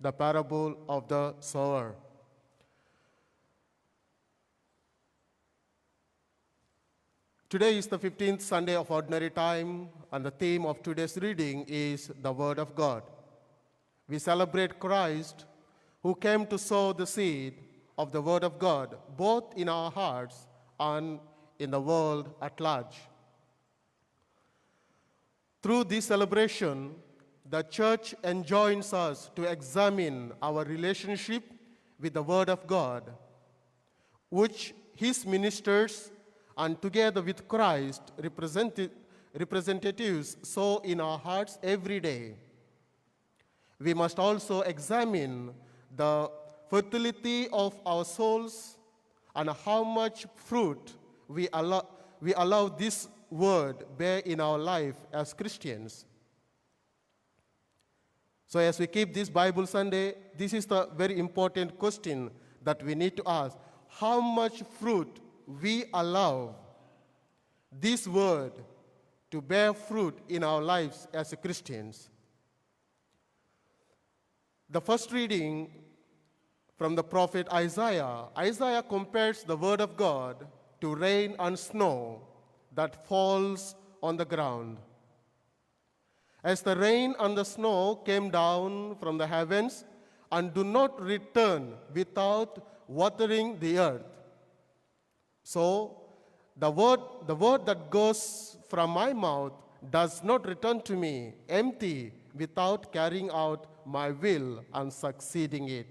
the parable of the sower. Today is the 15th Sunday of Ordinary Time, and the theme of today's reading is the Word of God. We celebrate Christ, who came to sow the seed of the Word of God, both in our hearts and in the world at large. Through this celebration, the Church enjoins us to examine our relationship with the Word of God, which His ministers and together with Christ representatives sow in our hearts every day. We must also examine the fertility of our souls and how much fruit we allow this word bear in our life as Christians. So as we keep this Bible Sunday, this is the very important question that we need to ask. How much fruit we allow this word to bear fruit in our lives as Christians? The first reading from the prophet Isaiah. Isaiah compares the word of God to rain and snow that falls on the ground. As the rain and the snow came down from the heavens and do not return without watering the earth, so the word that goes from my mouth does not return to me empty without carrying out my will and succeeding it.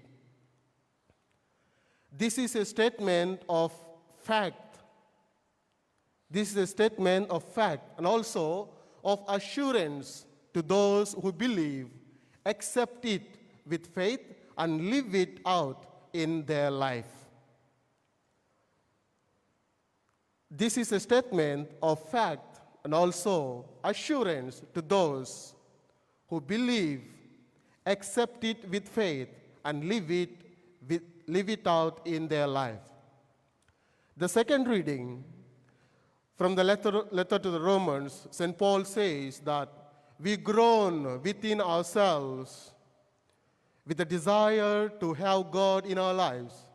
This is a statement of fact. This is a statement of fact and also of assurance to those who believe, accept it with faith, and live it out in their life. This is a statement of fact and also assurance to those who believe, accept it with faith, and live it out in their life. The second reading from the letter to the Romans, St. Paul says that we groan within ourselves with the desire to have God in our lives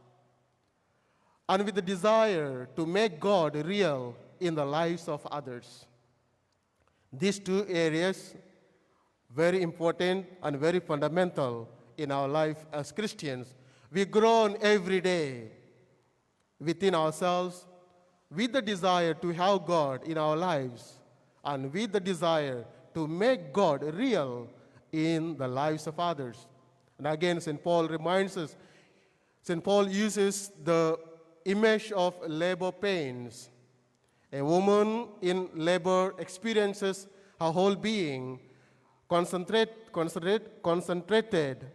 and with the desire to make God real in the lives of others. These two areas, very important and very fundamental in our life as Christians. We groan every day within ourselves with the desire to have God in our lives and with the desire to make God real in the lives of others. And again, St. Paul reminds us, St. Paul uses the image of labor pains. A woman in labor experiences her whole being concentrated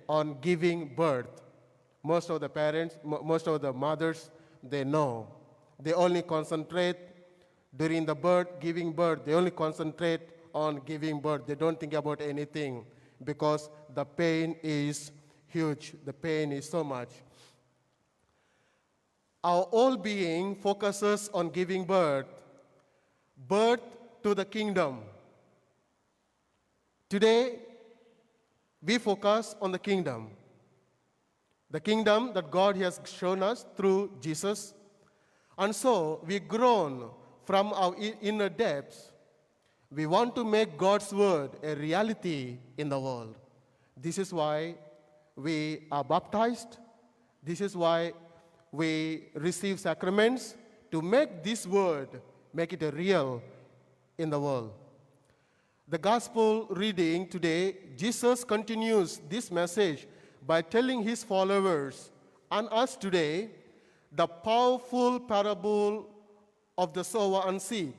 on giving birth. Most of the parents, most of the mothers, they know. They only concentrate during the birth, giving birth. They only concentrate on giving birth. They don't think about anything because the pain is huge. The pain is so much. Our whole being focuses on giving birth to the kingdom. Today, we focus on the kingdom that God has shown us through Jesus. And so we groan from our inner depths. We want to make God's word a reality in the world. This is why we are baptized. This is why we receive sacraments, to make this word, make it a real in the world. The gospel reading today, Jesus continues this message by telling his followers and us today the powerful parable of the sower and seed.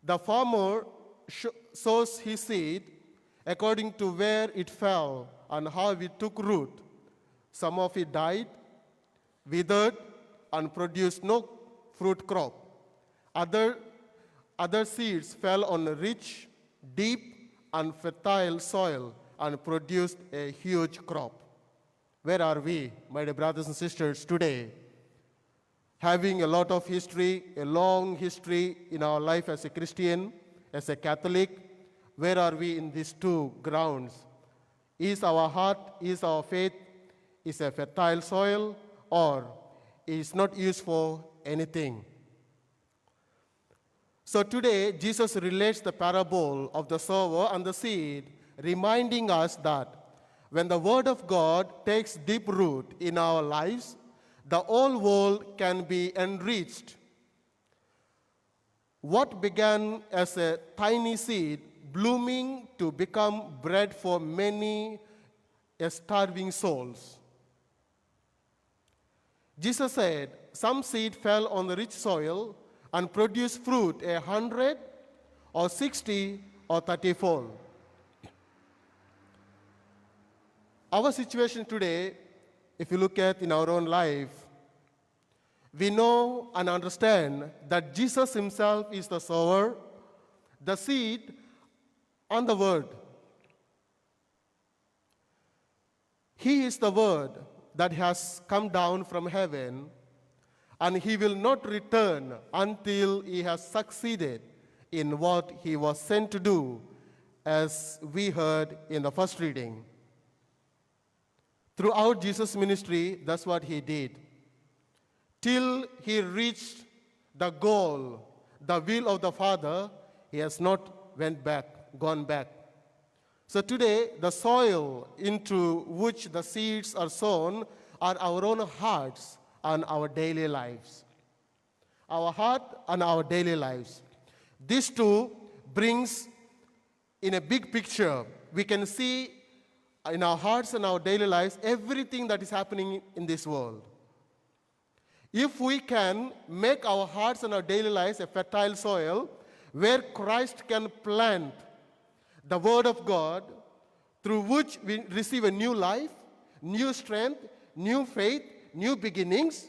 The farmer sows his seed according to where it fell and how it took root. Some of it died, withered, and produced no fruit crop. Other seeds fell on a rich, deep, and fertile soil and produced a huge crop. Where are we, my dear brothers and sisters, today? Having a lot of history, a long history in our life as a Christian, as a Catholic, where are we in these two grounds? Is our heart, is our faith, is a fertile soil, or is not used for anything? So today, Jesus relates the parable of the sower and the seed, reminding us that when the Word of God takes deep root in our lives, the whole world can be enriched. What began as a tiny seed blooming to become bread for many starving souls. Jesus said, some seed fell on the rich soil and produced fruit 100 or 60 or 30-fold. Our situation today, if you look at in our own life, we know and understand that Jesus himself is the sower, the seed, and the word. He is the word that has come down from heaven, and he will not return until he has succeeded in what he was sent to do, as we heard in the first reading. Throughout Jesus' ministry, that's what he did. Till he reached the goal, the will of the Father, he has not gone back. So today, the soil into which the seeds are sown are our own hearts and our daily lives. Our heart and our daily lives. These two brings in a big picture. We can see in our hearts and our daily lives everything that is happening in this world. If we can make our hearts and our daily lives a fertile soil where Christ can plant the Word of God, through which we receive a new life, new strength, new faith, new beginnings,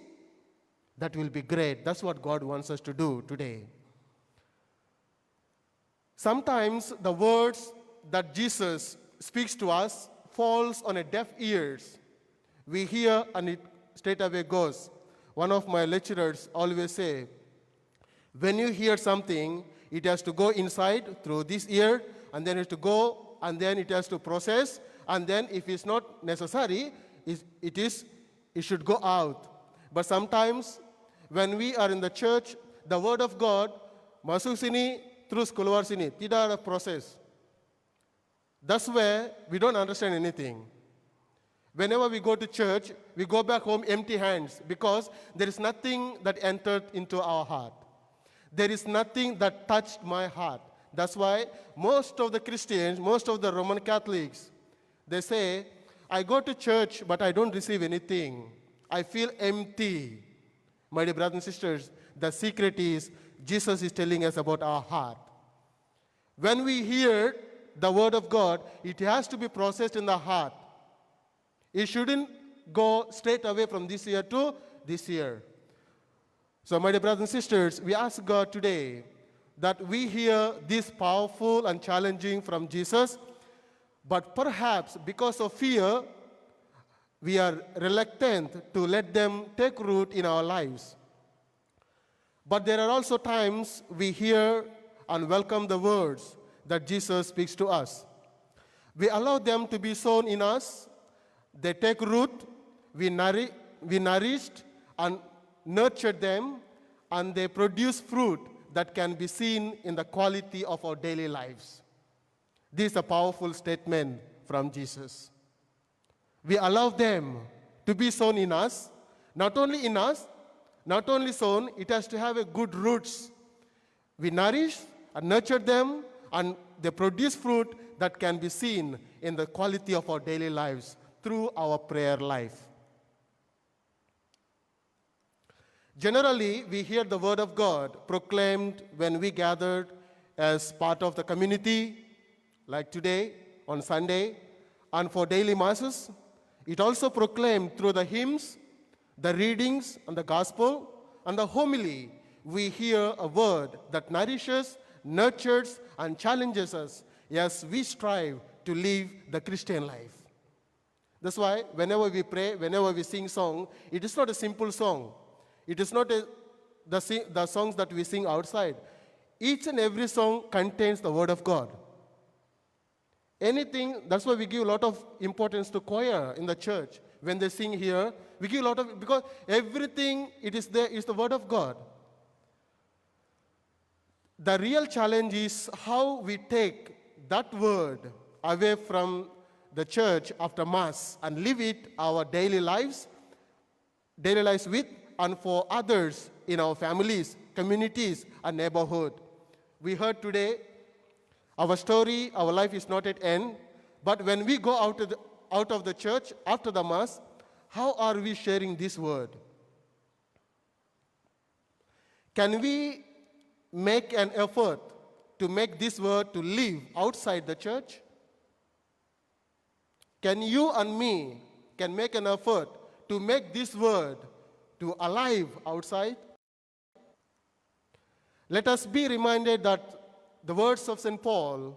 that will be great. That's what God wants us to do today. Sometimes the words that Jesus speaks to us falls on a deaf ears. We hear and it straight away goes. One of my lecturers always say, when you hear something, it has to go inside through this ear, and then it has to go, and then it has to process, and then if it's not necessary, it should go out. But sometimes, when we are in the church, the word of God, masuk sini, terus keluar sini, tidak ada proses. That's where we don't understand anything. Whenever we go to church, we go back home empty hands because there is nothing that entered into our heart. There is nothing that touched my heart. That's why most of the Christians, most of the Roman Catholics, they say, I go to church, but I don't receive anything. I feel empty. My dear brothers and sisters, the secret is Jesus is telling us about our heart. When we hear the word of God, it has to be processed in the heart. It shouldn't go straight away from this year to this year. So, my dear brothers and sisters, we ask God today that we hear this powerful and challenging from Jesus, but perhaps because of fear, we are reluctant to let them take root in our lives. But there are also times we hear and welcome the words that Jesus speaks to us. We allow them to be sown in us. They take root, we nourished and nurtured them, and they produce fruit that can be seen in the quality of our daily lives. This is a powerful statement from Jesus. We allow them to be sown in us, not only in us, not only sown, it has to have a good roots. We nourish and nurture them, and they produce fruit that can be seen in the quality of our daily lives through our prayer life. Generally, we hear the word of God proclaimed when we gathered as part of the community, like today on Sunday, and for daily masses. It also proclaimed through the hymns, the readings, and the gospel, and the homily. We hear a word that nourishes, nurtures, and challenges us as we strive to live the Christian life. That's why whenever we pray, whenever we sing song, it is not a simple song. It is not the songs that we sing outside. Each and every song contains the word of God. Anything, that's why we give a lot of importance to choir in the church. When they sing here, we give a lot of, because everything it is there is the word of God. The real challenge is how we take that word away from the church after Mass and live it our daily lives with and for others in our families, communities, and neighborhood. We heard today, our story, our life is not at end, but when we go out of the church after the Mass, how are we sharing this word? Can we make an effort to make this word to live outside the church? Can you and me can make an effort to make this word to alive outside? Let us be reminded that the words of St. Paul,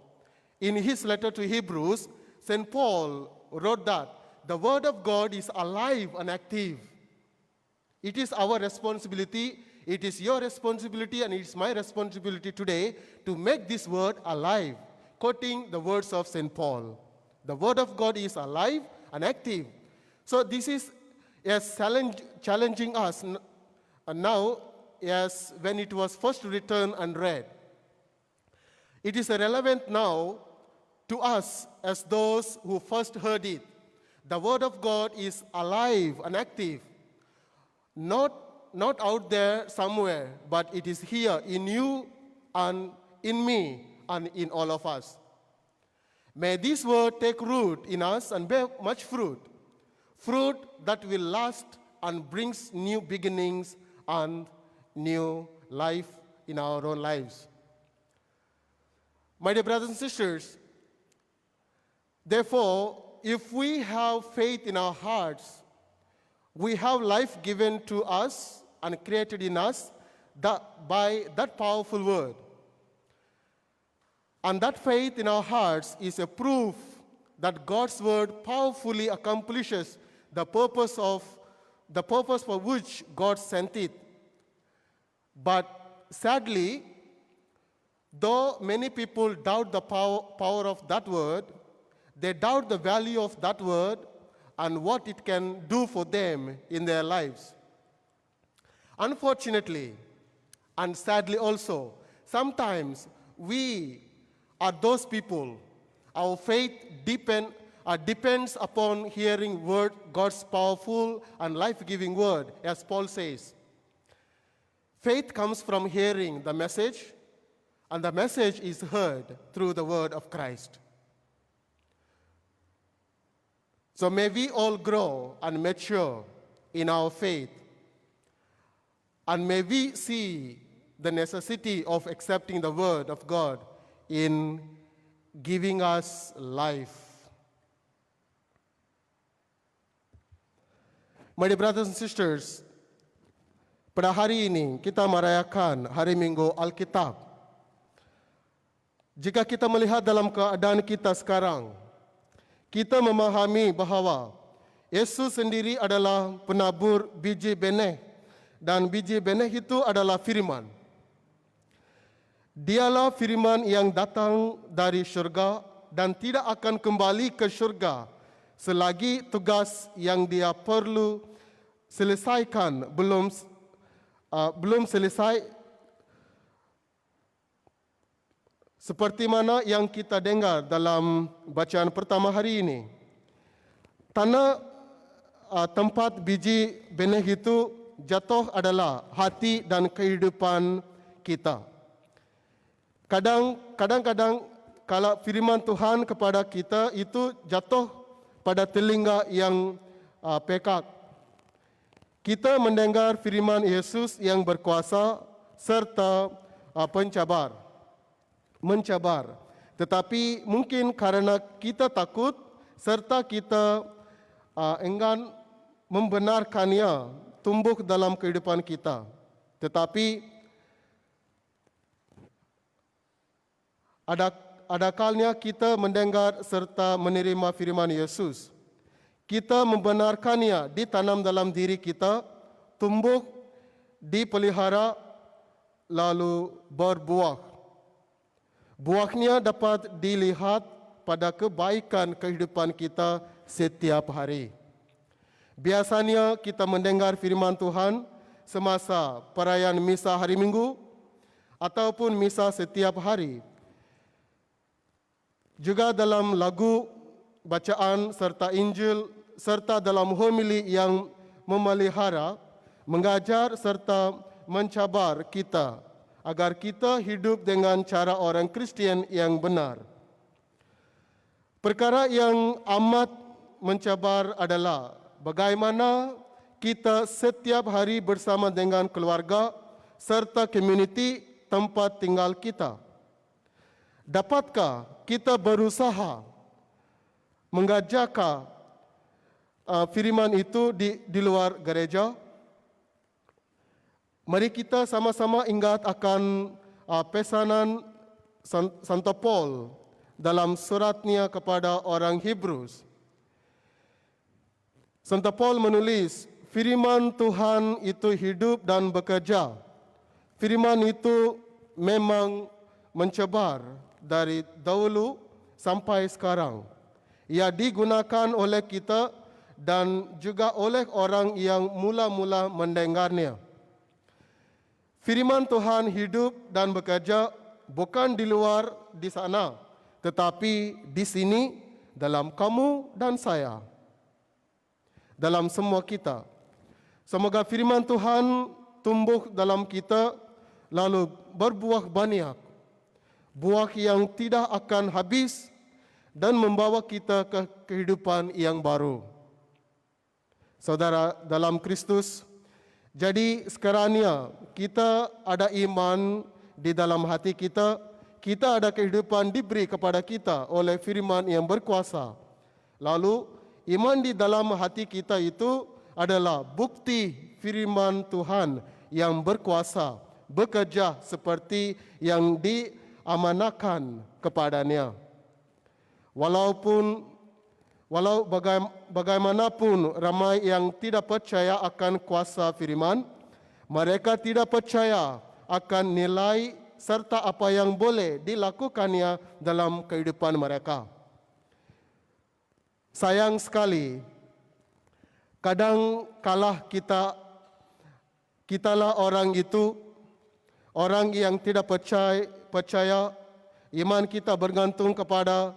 in his letter to Hebrews, St. Paul wrote that the word of God is alive and active. It is our responsibility, it is your responsibility, and it is my responsibility today to make this word alive, quoting the words of St. Paul. The word of God is alive and active. So this is challenging us now as when it was first written and read. It is relevant now to us as those who first heard it. The word of God is alive and active, not out there somewhere, but it is here in you and in me and in all of us. May this word take root in us and bear much fruit that will last and brings new beginnings and new life in our own lives. My dear brothers and sisters, therefore, if we have faith in our hearts, we have life given to us and created in us by that powerful word. And that faith in our hearts is a proof that God's word powerfully accomplishes the purpose for which God sent it. But sadly, though many people doubt the power of that word, they doubt the value of that word and what it can do for them in their lives. Unfortunately, and sadly also, sometimes we are those people. Our faith depends upon hearing God's powerful and life-giving word, as Paul says. Faith comes from hearing the message, and the message is heard through the word of Christ. So may we all grow and mature in our faith, and may we see the necessity of accepting the word of God in giving us life. My dear brothers and sisters, pada hari ini kita merayakan Hari Minggu Alkitab. Jika kita melihat dalam keadaan kita sekarang, kita memahami bahawa Yesus sendiri adalah penabur biji benih, dan biji benih itu adalah firman. Dialah firman yang datang dari syurga dan tidak akan kembali ke syurga selagi tugas yang dia perlu selesaikan belum selesai, seperti mana yang kita dengar dalam bacaan pertama hari ini. Tanah tempat biji benih itu jatuh adalah hati dan kehidupan kita. Kadang-kadang kalau firman Tuhan kepada kita itu jatuh pada telinga yang pekak. Kita mendengar firman Yesus yang berkuasa serta mencabar. Tetapi mungkin karena kita takut serta kita enggan membenarkannya tumbuh dalam kehidupan kita. Tetapi ada kalanya kita mendengar serta menerima firman Yesus. Kita membenarkannya ditanam dalam diri kita, tumbuh, dipelihara, lalu berbuah. Buahnya dapat dilihat pada kebaikan kehidupan kita setiap hari. Biasanya kita mendengar firman Tuhan semasa perayaan misa hari Minggu ataupun misa setiap hari. Juga dalam lagu bacaan serta Injil serta dalam homili yang memelihara, mengajar serta mencabar kita agar kita hidup dengan cara orang Kristian yang benar. Perkara yang amat mencabar adalah bagaimana kita setiap hari bersama dengan keluarga serta komuniti tempat tinggal kita. Dapatkah kita berusaha mengajarkan firman itu di luar gereja? Mari kita sama-sama ingat akan pesanan Santo Paul dalam suratnya kepada orang Hebrus. Santo Paul menulis, firman Tuhan itu hidup dan bekerja. Firman itu memang mencebar dari dahulu sampai sekarang. Ia digunakan oleh kita dan juga oleh orang yang mula-mula mendengarnya. Firman Tuhan hidup dan bekerja bukan di luar di sana, tetapi di sini dalam kamu dan saya, dalam semua kita. Semoga firman Tuhan tumbuh dalam kita lalu berbuah banyak, buah yang tidak akan habis dan membawa kita ke kehidupan yang baru. Saudara dalam Kristus, jadi sekiranya kita ada iman di dalam hati kita, kita ada kehidupan diberi kepada kita oleh firman yang berkuasa. Lalu iman di dalam hati kita itu adalah bukti firman Tuhan yang berkuasa, bekerja seperti yang diamanahkan kepadanya. Walau bagaimanapun ramai yang tidak percaya akan kuasa firman, mereka tidak percaya akan nilai serta apa yang boleh dilakukannya dalam kehidupan mereka. Sayang sekali, kadang kalah kitalah orang itu, orang yang tidak percaya, iman kita bergantung kepada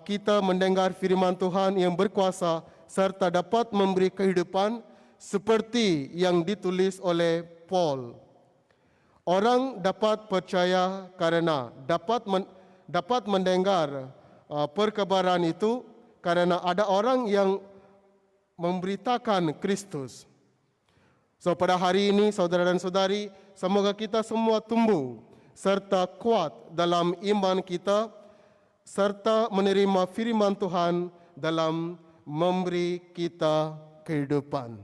kita mendengar firman Tuhan yang berkuasa serta dapat memberi kehidupan seperti yang ditulis oleh Paul. Orang dapat percaya karena dapat mendengar perkabaran itu karena ada orang yang memberitakan Kristus. So pada hari ini saudara dan saudari, semoga kita semua tumbuh serta kuat dalam iman kita serta menerima firman Tuhan dalam memberi kita kehidupan.